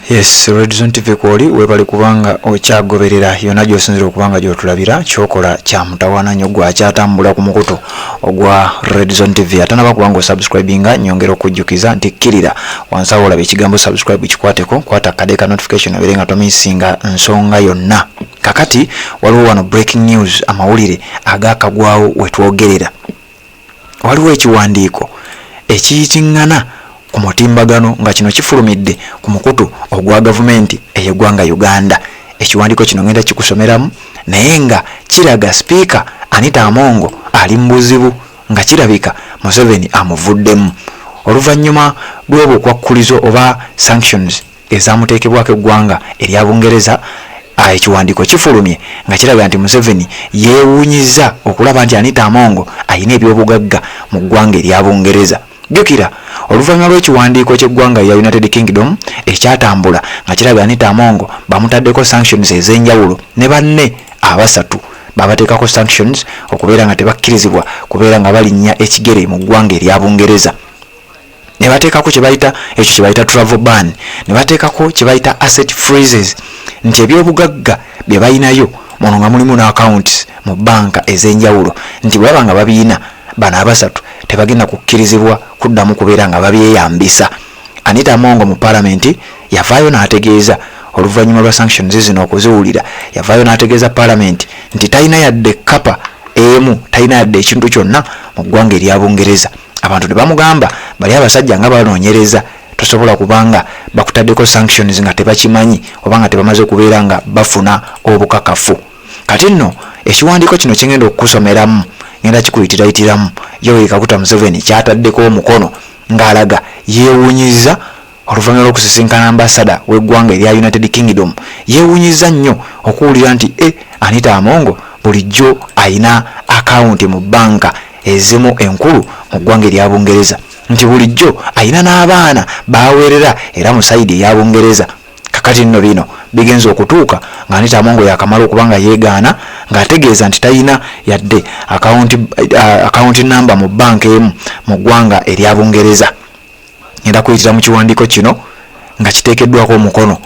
Yes, Red Zone TV kwoli webali kubanga okyagoberera yonna gy'osinzira okubanga gy'otulabira kyokola kya mutawaana nnyo gwa kyatambula ku mukutu ogwa Red Zone TV. Atanaba kubanga osubscribinga nyongera okujjukiza nti kkirira wansi awo olaba ekigambo subscribe kikwateko, kwata kadeka notification abeere nga tomisinga nsonga yonna. Kakati waliwo wano breaking news, amawulire agaakagwawo wetwogerera. Waliwo ekiwandiiko ekiyitiŋŋana ku mutimbagano nga kino kifulumidde ku mukutu ogwa gavumenti ey'eggwanga Uganda. Ekiwandiiko kino ngenda kikusomeramu naye nga kiraga Speaker Anita Amongo ali mu buzibu nga kirabika Museveni amuvuddemu oluvannyuma lw'obukwakkulizo oba sanctions ezaamuteekebwako eggwanga erya Bungereza. Ekiwandiiko kifulumye nga kiraga nti Museveni yeewuunyiza okulaba nti Anita Amongo ayina ebyobugagga mu ggwanga erya Bungereza. Jukira oluvannyuma lw'ekiwandiiko ky'eggwanga ya United Kingdom ekyatambula nga kiraga Anita Amongo bamutaddeko sanctions ez'enjawulo ne banne abasatu babateekako sanctions okubeera nga tebakkirizibwa kubeera nga balinnya ekigere mu ggwanga erya Bungereza. Ne bateekako kye bayita travel ban, ne bateekako kye bayita asset freezes, nti ebyobugagga bye balinayo muno nga mulimu n'accounts mu banka ez'enjawulo nti bwaba nga babiina bano abasatu tebagenda kukkirizibwa kuddamu kubeera nga babyeyambisa. Anita Amongo mu Parliament yavaayo n'ategeeza oluvannyuma lwa sanctions zino okuziwulira, yavaayo n'ategeeza Parliament nti talina yadde kapa emu, talina yadde ekintu kyonna mu ggwanga erya Bungereza. Abantu ne bamugamba bali abasajja nga banoonyereza, tosobola kubanga bakutaddeko sanctions nga tebakimanyi oba nga tebamaze kubeera nga bafuna obukakafu. Kati nno ekiwandiiko kino kigenda okukusomeramu ngenda kikuyitiratiramu Yoweri Kaguta Museveni kyataddeko omukono ng'alaga yeewuunyiza oluvannyuma lw'okusisinkana ambasada w'eggwanga erya United Kingdom. Yeewuunyiza nnyo okuwulira nti Anita Amongo bulijjo ayina akawunti mu banka ezimu enkulu mu ggwanga erya Bungereza, nti bulijjo ayina n'abaana baweerera era mu sayidi eya Bungereza. Kakati nno bino bigenza okutuuka nga Anita Amongo yakamala okubanga yeegaana ng'ategeeza nti talina yadde akawunti namba mu banka emu mu ggwanga erya Bungereza. Ngenda kuyitira mu kiwandiiko kino nga kiteekeddwako omukono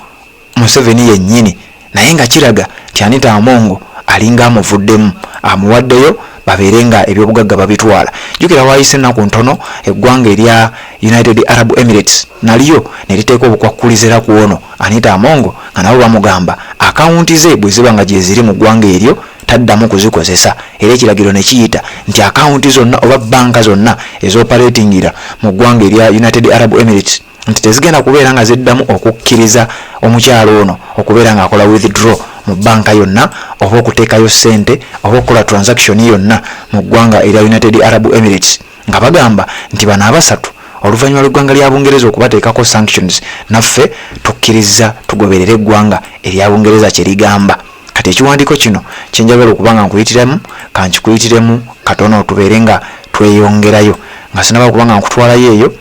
Museveni yennyini, naye nga kiraga nti Anita Amongo alinga amuvuddemu, amuwaddeyo babeere nga ebyobugagga babitwala. Jukira waayise ennaku ntono eggwanga erya United Arab Emirates nalyo ne liteeka obukwakkulizira ku ono Anita Amongo nga nabo bamugamba akawunti ze bwe ziba nga gye ziri mu ggwanga eryo taddamu kuzikozesa, era ekiragiro ne kiyita nti akawunti zonna oba banka zonna ezoperatingira mu ggwanga erya United Arab Emirates nti tezigenda kubeera nga ziddamu okukkiriza omukyalo ono okubeera nga akola withdraw mu banka yonna oba okuteekayo ssente oba okukola transaction yonna mu ggwanga erya United Arab Emirates, nga bagamba nti bano abasatu oluvannyuma lw'eggwanga lya Bungereza okubateekako sanctions naffe tukkiriza tugoberere eggwanga erya Bungereza kye ligamba. Kati ekiwandiiko kino kyenjagala okubanga nkuyitiramu kankikuyitiremu katono tubeere nga tweyongerayo nga sinaba kubanga nkutwalayo eyo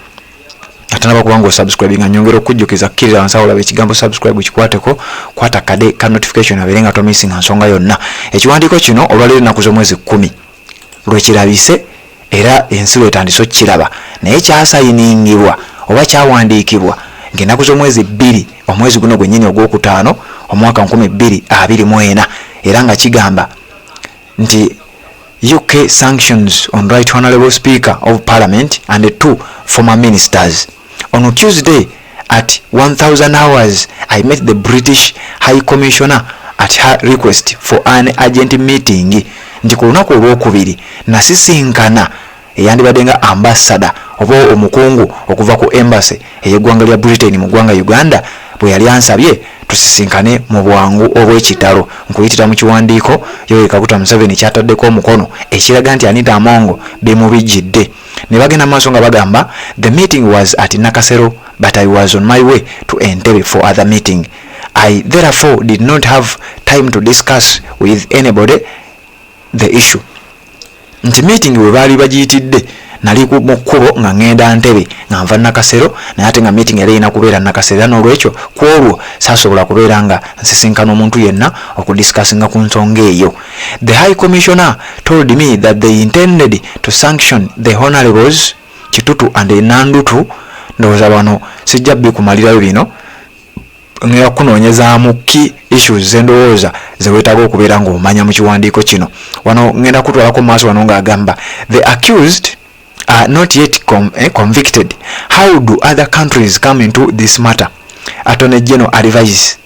atanaba kubanga osubscribe nga nyongera okujjukiza kkirira wansi awo olaba ekigambo subscribe kikwateko, kwata kade ka notification abeere nga tomisinga nsonga yonna. Ekiwandiiko kino olwaleero ennaku z'omwezi 10 lwekirabise era ensi lwetandise okukiraba naye kyasayiningibwa oba kyawandiikibwa ng'ennaku z'omwezi 2 omwezi guno gwennyini ogwokutaano omwaka 2024 era nga kigamba nti UK sanctions on Right Honourable Speaker of Parliament and 2 former ministers. On Tuesday at 1000 hours, I met the British High Commissioner at her request for an urgent meeting. Nti ku lunaku olwokubiri nasisinkana eyandibadde nga ambassador oba omukungu okuva ku embassy ey'eggwanga lya Britain mu ggwanga Uganda bwe yali ansabye tusisinkane mu bwangu obw'ekitalo. Nkuyitira mu kiwandiiko Yoweri Kaguta Museveni kyataddeko omukono ekiraga nti Anita Amongo bemubijjidde. Ne bagenda maaso nga bagamba the meeting was at Nakasero but I was on my way to Entebbe for other meeting. I therefore did not have time to discuss with anybody the issue. Nti meeting we baali bagiyitidde nali mu kkubo nga ngenda Ntebe nga nva Nakasero naye ate nga meeting yali ina kubeera Nakasero, n'olwekyo ku olwo saasobola kubeera nga nsisinkana omuntu yenna okudiscussinga ku nsonga eyo. The High Commissioner told me that they intended to sanction the Honourables Kitutu and Nandutu. Ndowooza bano sijja bikumalirayo bino ngera kunoonyezaamu key issues zendowooza zewetaaga okubeera ng'omanya mu kiwandiiko kino. Wano ngenda kutwalako maaso wano ng'agamba the accused are not yet convicted. How do other countries come into this matter? Attorney General advice.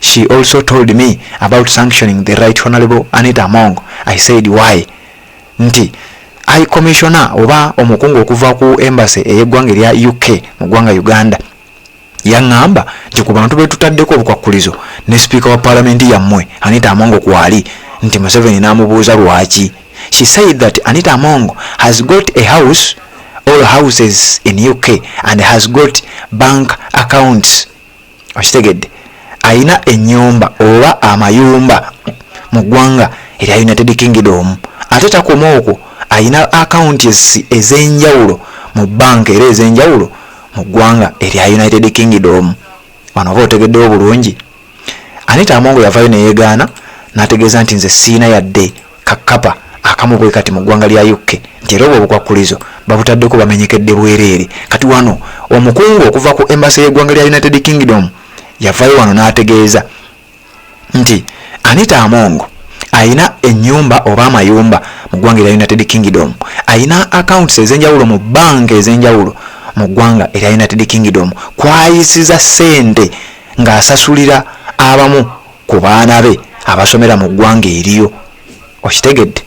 She also told me about sanctioning the Right Honorable Anita Among. I said why? Nti High Commissioner oba omukungu okuva ku embassy ey'eggwanga erya UK mu ggwanga Uganda yaŋŋamba nti ku bantu betutaddeko obukwakulizo ne speaker wa parliament yammwe Anita Among kwali nti Museveni n'amubuuza lwaki. She said that Anita Among has got a house or houses in UK and has got bank accounts. Oshitegedde aina ennyumba oba amayumba mu ggwanga erya United Kingdom. Ate takoma okwo aina accounts ez'enjawulo mu bank era ez'enjawulo mu ggwanga erya United Kingdom. Wano oba otegeddewo bulungi. Anita Among yavaayo neyeegaana n'ategeeza nti nze siina yadde kakapa akamu bwe kati mu ggwanga lya UK nti era obwo obukwakulizo babutaddeko bamenyekedde bwereere. Kati wano omukungu okuva ku embassy y'eggwanga lya United Kingdom yavaayo wano n'ategeeza nti Anita Among aina ennyumba oba amayumba mu ggwanga erya United Kingdom, aina accounts ez'enjawulo mu banka ez'enjawulo mu ggwanga erya United Kingdom, kwayisiza ssente ng'asasulira abamu ku baana be abasomera mu ggwanga eriyo. Okitegedde?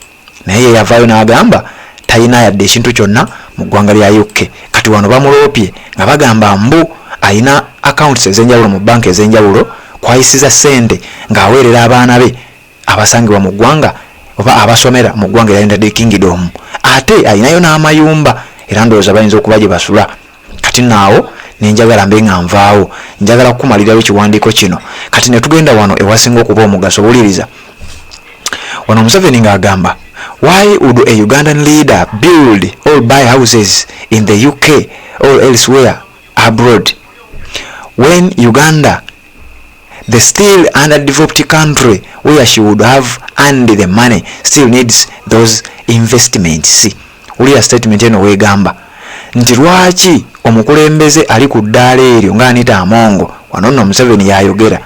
Naye yavaayo n'agamba talina yadde ekintu kyonna mu ggwanga lya UK. Kati wano bamuloopye nga bagamba mbu aina accounts ez'enjawulo mu banka ez'enjawulo, kwayisiza ssente ng'aweerera abaana be abasangibwa mu ggwanga oba abasomera mu ggwanga erya United Kingdom. Ate ayinayo n'amayumba era ndowooza bayinza okuba gye basula. Kati naawo nenjagala mbe nga nvaawo, njagala kukumalirawo ekiwandiiko kino. Kati ne tugenda wano ewasinga okuba omugaso. Buliriza wano Museveni ng'agamba why would a Ugandan leader build or buy houses in the UK or elsewhere abroad when Uganda, the still underdeveloped country where she would have earned the money, still needs those investments? Uliya statement eno weegamba nti lwaki omukulembeze ali ku ddaala eryo nga Anita Among, wano nno Museveni yayogera,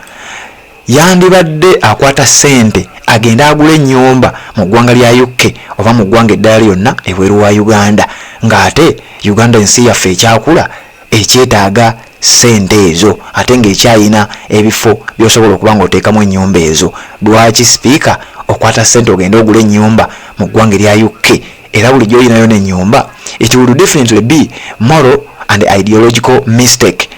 yandibadde akwata ssente agenda agula ennyumba mu ggwanga lya UK oba mu ggwanga eddala lyonna ebweru wa Uganda, ng'ate Uganda ensi yaffe ekyakula ekyetaaga ssente ezo ate ng'ekyayina ebifo by'osobola okuba ng'oteekamu ennyumba ezo. Lwaki sipiika okwata ssente ogenda ogula ennyumba mu ggwanga erya UK era bulijjo oyinayo n'ennyumba? It would definitely be moral and ideological mistake.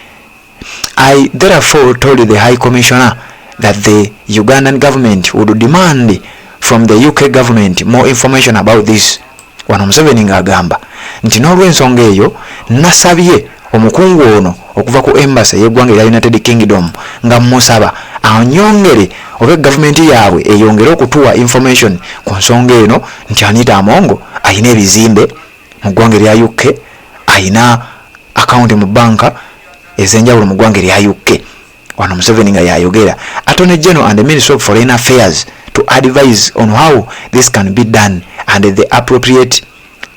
I therefore told the High Commissioner that the Ugandan government would demand from the UK government more information about this. Wano Museveni ng'agamba nti n'olw'ensonga eyo nasabye omukungu ono okuva ku embassy y'eggwanga erya United Kingdom nga musaba anyongere oba gavumenti yaabwe eyongere okutuwa information ku nsonga eno nti Anita Among ayina ebizimbe mu ggwanga erya UK, ayina account mu banka ez'enjawulo mu ggwanga erya UK. Wano Museveni nga yayogera. Attorney General and the Ministry of Foreign Affairs to advise on how this can be done and the appropriate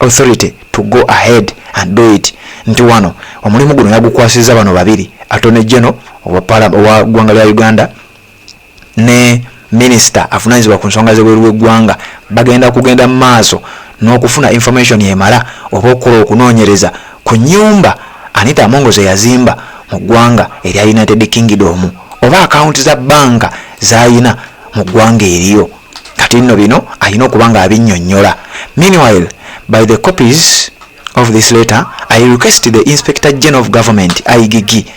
authority to go ahead and do it. Nti wano omulimu guno yagukwasiza bano babiri, Attorney General owa ggwanga lya Uganda ne Minister afunanyizibwa ku nsonga z'ebweru w'eggwanga, bagenda kugenda mu maaso n'okufuna information yemala oba okukola okunoonyereza ku nnyumba Anita Among ze yazimba mu ggwanga erya United Kingdom oba account za banka z'ayina mu ggwanga eriyo. Kati nno bino ayina okuba nga abinnyonnyola. Meanwhile, by the copies of this letter, I request the Inspector General of Government, IGG,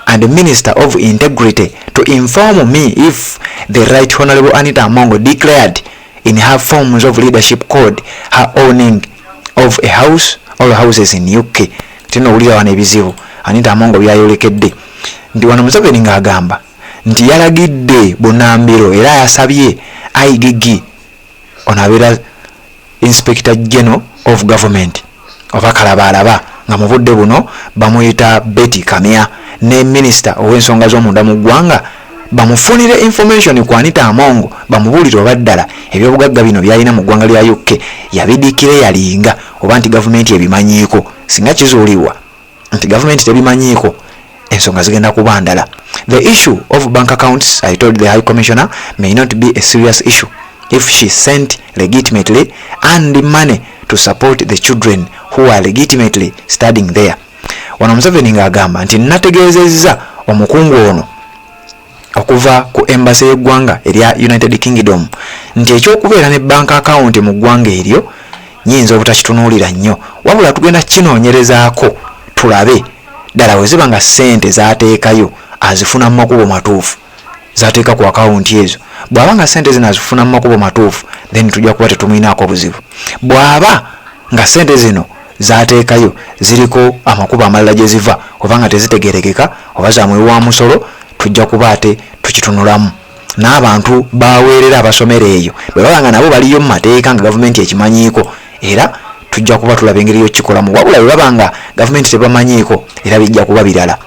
and the Minister of Integrity to inform me if the Right Honorable Anita Among declared in her forms of leadership code her owning of a house or houses in UK. Tino uliya wana ebizibu Anita Among byayolekedde nti wano Museveni ng'agamba nti yalagidde Bunambiro era yasabye IGG onabeera Inspector General of Government oba kalabalaba nga mu budde buno bamuyita Betty Kamya ne Minister ow'ensonga z'omunda mu ggwanga bamufunire information ku Anita Among, bamubulire oba ddala ebyobugagga bino byalina mu ggwanga lya UK yabidikire yalinga oba nti gavumenti ebimanyiiko. Singa kizuulibwa nti gavumenti tebimanyiiko ensonga zigenda kuba ndala. The issue of bank accounts, I told the High Commissioner, may not be a serious issue if she sent legitimately and money to support the children who are legitimately studying there. Wano Museveni ng'agamba nti nategeezezza omukungu ono okuva ku embassy y'eggwanga erya United Kingdom nti ekyokubeera ne bank account mu ggwanga eryo nyinza obutakitunuulira nnyo, wabula tugenda kinoonyerezaako tulabe ddala we ziba nga ssente zaateekayo azifuna mu makubo matuufu, zaateeka ku account ezo. Bw'aba nga ssente zino azifuna mu makubo matuufu, then tujja kuba tetuminaako buzibu. Bw'aba nga ssente zino zaateekayo ziriko amakubo amalala gye ziva oba nga tezitegerekeka oba zamwewa musolo, tujja kuba ate tukitunulamu. N'abantu baweerera abasomera eyo bwe baba nga nabo baliyo mu mateeka nga gavumenti ekimanyiiko, era tujja kuba tulaba engeri y'okikolamu. Wabula bwe baba nga gavumenti tebamanyiiko, era bijja kuba birala.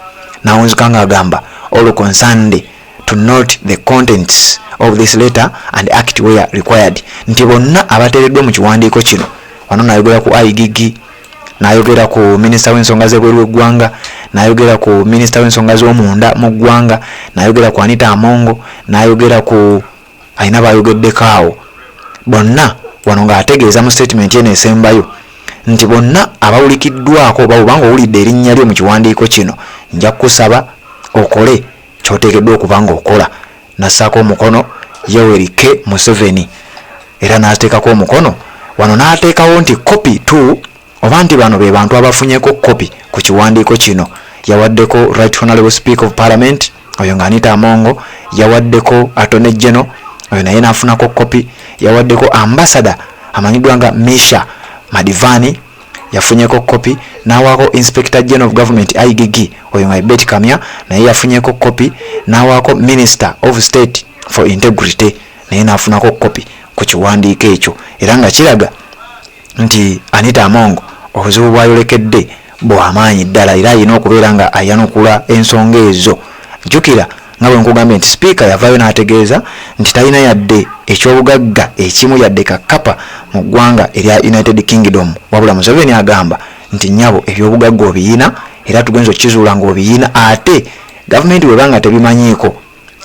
Nawunzika ng'agamba all concerned to note the contents of this letter and act where required. Nti bonna abateereddwa mu kiwandiiko kino, wano n'ayogera ku IGG, n'ayogera ku minisita w'ensonga z'ebweru w'eggwanga, n'ayogera ku minisita w'ensonga z'omunda mu ggwanga, n'ayogera ku Anita Amongo, n'ayogera ku ayina bayogeddeko awo. Bonna wano ng'ategeeza mu statement eno esembayo nti bonna abawulikiddwako oba obanga owulidde erinnya lyo mu kiwandiiko kino, nja kusaba okole kyoteekeddwa okuba ng'okola. Nassaako omukono Yoweri K. Museveni, era n'ateekako omukono wano n'ateekawo nti copy 2 oba nti bano be bantu abafunyeeko copy ku kiwandiiko kino. Yawaddeko Right Honorable Speaker of Parliament oyo nga Anita Amongo, yawaddeko Attorney General oyo naye n'afunako copy, yawaddeko Ambassador amanyiddwa nga Misha Madivani yafunyeeko copy, n'awaako Inspector General of Government IGG oyo nga Betty Kamya naye yafunyeeko copy, n'awaako Minister of State for Integrity naye n'afunako copy ku kiwandiiko ekyo. Era nga kiraga nti Anita Amongo obuzibu bwayolekedde bw'amaanyi ddala, era alina okubeera nga ayanukula ensonga ezo. Jjukira nga bwe nkugambye nti sipiika yavaayo n'ategeeza nti talina yadde ekyobugagga ekimu yadde kakapa mu ggwanga erya United Kingdom, wabula Museveni agamba nti nnyabo ebyobugagga obiyina era tugenza okukizuula ng'obiyina, ate gavumenti bwebanga tebimanyiiko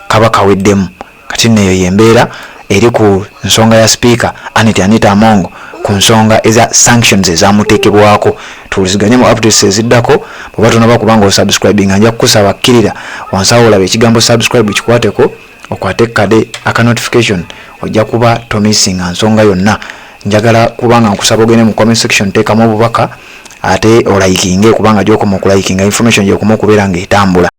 kaba kaweddemu. Kati nno eyo y'embeera eri ku nsonga ya sipiika Anita Amongo ku nsonga eza sanctions ezamuteekebwako. Tuwuliziganye mu updates eziddako. Bw'oba tonaba kubanga osubscribing nja kukusaba kkirira wansawo olaba ekigambo subscribe kikwateko, okwate kade aka notification, ojja kuba tomissinga nsonga yonna. Njagala kubanga nkusaba ogende mu comment section teekamu obubaka ate olayikinge, kubanga gy'okoma okulayikinga information gy'okoma okubeera ng'etambula.